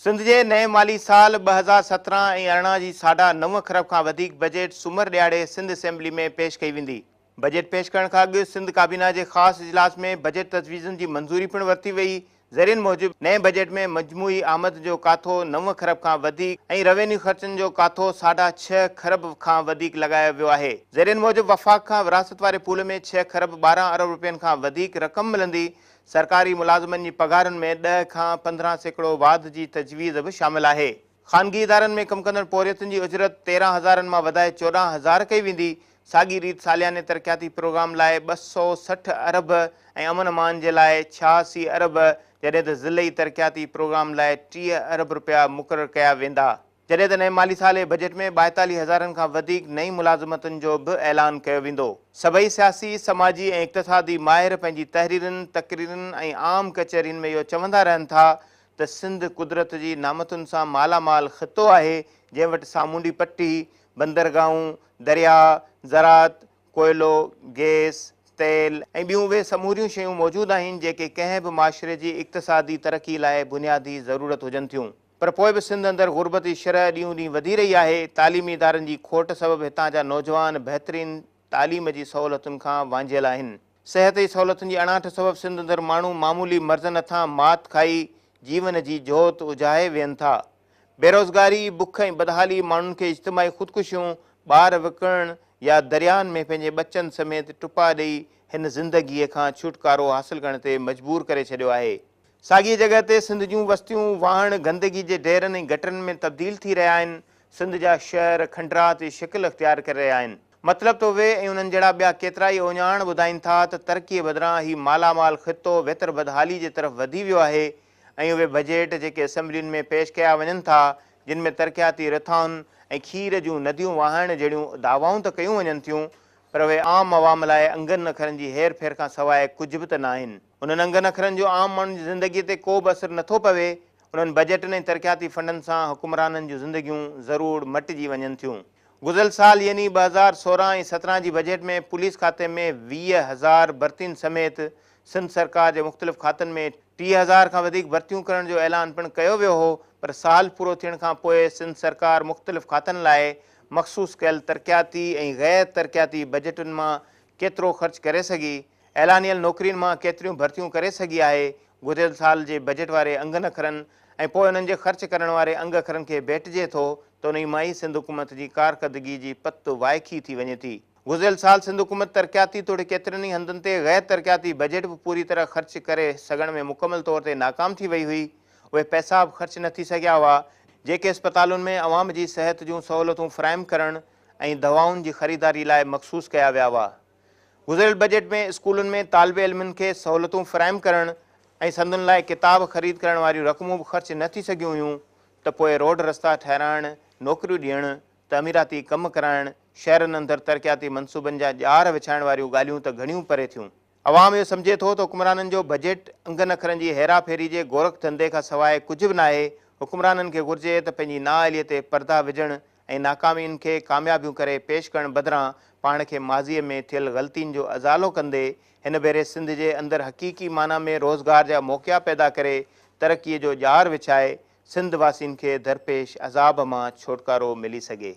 सिंध जे नए माली साल 2017 ऐं 18 जी 9.5 खरब खां वधीक बजट सूमर ॾियारे सिंध असेंबली में पेश कई वेंदी। बजट पेश करण खां अॻु सिंध काबीना जे ख़ासि इजलास में बजट तजवीज़ुनि जी मंज़ूरी पिणु वरिती वई। ज़रीन मूजिबि नए बजट में मजमूई आमद जो काथो 9 खरब खां वधीक ऐं रेवेन्यू ख़र्चनि जो काथो 6.5 खरब खां वधीक लॻायो वियो आहे। ज़रीन मूजिबि वफ़ाक़ खां विरासत वारे पूल में 6 खरब 12 अरब रुपयनि खां वधीक रक़म मिलंदी। सरकारी मुलाज़िमनि जी पघारुनि में 10 खां 15% वाध जी तजवीज़ बि शामिल आहे। ख़ानगी इदारनि में कमु कंदड़ पोरियतुनि जी उजरत 13,000 मां वधाए 14,000 कई वेंदी। साॻी रीत सालियाने तरक़ियाती प्रोग्राम लाइ 260 अरब ऐं अमन अमान जे लाइ 86 अरब जॾहिं त ज़िलई तरक़ियाती प्रोग्राम लाइ 30 अरब रुपया मुक़ररु कया वेंदा। जॾहिं त नए माली साल जे बजट में 42,000 खां वधीक नई मुलाज़मतुनि जो बि ऐलान कयो वेंदो। सभई सियासी, समाजी ऐं इक़्तिसादी माहिर पंहिंजी तहरीरुनि, तक़रीरुनि ऐं आम कचहरियुनि में इहो चवंदा रहनि था त सिंध कुदरत जी नामतुनि सां मालामाल ख़ितो आहे, जंहिं वटि सामूंडी पट्टी, बंदरगाहूं, दरिया, ज़रात, कोयलो, गैस, तेल ऐं ॿियूं उहे समूरियूं शयूं मौजूदु आहिनि जेके कंहिं बि माशरे जी इक़्तिसादी तरक़ी लाइ बुनियादी ज़रूरत हुजनि थियूं। पर पोइ बि सिंध अंदरि ग़ुर्बत जी शरह ॾींहों ॾींहुं वधी रही आहे। तालीमी इदारनि जी खोट सबबि हितां जा नौजवान बहितरीन तालीम जी सहूलियतुनि खां वांझियल आहिनि। सिहत जी सहूलियतुनि जी अणाट सबबि सिंध अंदरि माण्हू मामूली मर्ज़नि हथां मात खाई जीवन जी जोत उजाहे वेहनि था। बेरोज़गारी, बुख ऐं बदहाली माण्हुनि खे इज्तिमाही ख़ुदकुशियूं, ॿार विकिणणु या दरियानि में पंहिंजे बचनि समेत टुपा ॾेई हिन ज़िंदगीअ खां छुटकारो हासिलु करण ते मजबूर करे छॾियो आहे। साॻी जॻह ते सिंध जूं वस्तियूं वाहण गंदगी जे ढेरनि ऐं गटरनि में तब्दील थी रहिया आहिनि। सिंध जा शहर खंडरात जी शिकिल इख़्तियार करे रहिया आहिनि। मतिलबु त उहे ऐं उन्हनि जहिड़ा ॿिया केतिरा ई ओञाण ॿुधाइनि था त तरक़ीअ बदिरां ही मालामाल ख़ितो वेतर बदहाली जे तरफ़ वधी वियो आहे ऐं उहे बजट जेके असेंबलियुनि में पेश कया वञनि था, जिन में तरक़ियाती रिथाउनि ऐं खीर जूं नदियूं वाहण जहिड़ियूं दावाऊं त कयूं वञनि थियूं, पर उहे आम अवाम लाइ अंगनि अखरनि जी हेर फेर खां सवाइ कुझु बि त न आहिनि। उन्हनि अंगनि अखरनि जो आम माण्हुनि जी ज़िंदगीअ ते को बि असरु नथो पवे। उन्हनि बजटनि ऐं तरक़ियाती फंडनि सां हुकुमराननि जूं ज़िंदगियूं ज़रूरु मटिजी वञनि थियूं। गुज़िरियल साल यानी 2016 ऐं 17 जी बजट में पुलिस खाते में 20,000 भर्तियुनि समेत सिंध सरकार जे मुख़्तलिफ़ खातनि में 30,000 खां वधीक भर्तियूं करण जो ऐलान पिणु कयो वियो हो। पर साल पूरो थियण खां पोइ सिंध सरकार मुख़्तलिफ़ खातनि लाइ मख़सूस कयल तरक़ियाती ऐं गैर तरक़ियाती बजटुनि मां केतिरो ख़र्च करे सघी, ऐलानियल नौकरियुनि मां केतिरियूं भर्तियूं करे सघी आहे। गुज़िरियल साल जे बजट वारे अंगनि अखरनि ऐं पोइ उन्हनि जे ख़र्च करण वारे अंग अखरनि खे भेटिजे थो त उन मां ई सिंध हुकूमत जी कारकर्दगी जी पत वाइखी थी वञे थी। गुज़िरियल साल सिंध हुकूमत तरक़ियाती तौरु केतिरनि ई हंधनि ते गैर तरक़ियाती बजट बि पूरी तरह ख़र्च करे सघण में मुकमल तौर ते नाकाम थी वई हुई। उहे पैसा बि ख़र्च न थी सघिया हुआ जेके अस्पतालुनि में अवाम जी सिहत जूं सहूलियतूं फ़राहम करणु ऐं दवाउनि जी ख़रीदारी लाइ मख़सूस कया विया हुआ। गुज़िरियल बजट में स्कूलुनि में तालिब इल्मनि खे सहूलियतूं फ़राहम करणु ऐं संदुनि लाइ किताब ख़रीद करण वारियूं रक़मूं बि ख़र्च न थी सघियूं हुयूं, त पोइ रोड रस्ता ठहिराइणु, नौकरियूं ॾियणु, तमीराती कमु कराइणु, शहरनि अंदरि तरक़ियाती मनसूबनि जा ॼार विछाइण वारियूं ॻाल्हियूं त घणियूं परे थियूं। अवाम इहो सम्झे थो त हुकुमराननि जो बजट अंगनि अखरनि जी हेराफेरी जे गोरख धंधे खां सवाइ कुझु बि न आहे। हुकुमराननि खे घुरिजे त पंहिंजी नाअहलीअ ते पर्दा विझणु ऐं नाकामियुनि खे कामयाबियूं करे पेश करण बदिरां पाण खे माज़ीअ में थियल ग़लतियुनि जो अज़ालो कंदे हिन भेरे सिंध जे अंदरि हक़ीक़ी माना में रोज़गार जा मौक़िया पैदा करे तरक़ीअ जो ॼार विछाए सिंध वासियुनि खे दरपेश अज़ाब मां छुटकारो मिली सघे।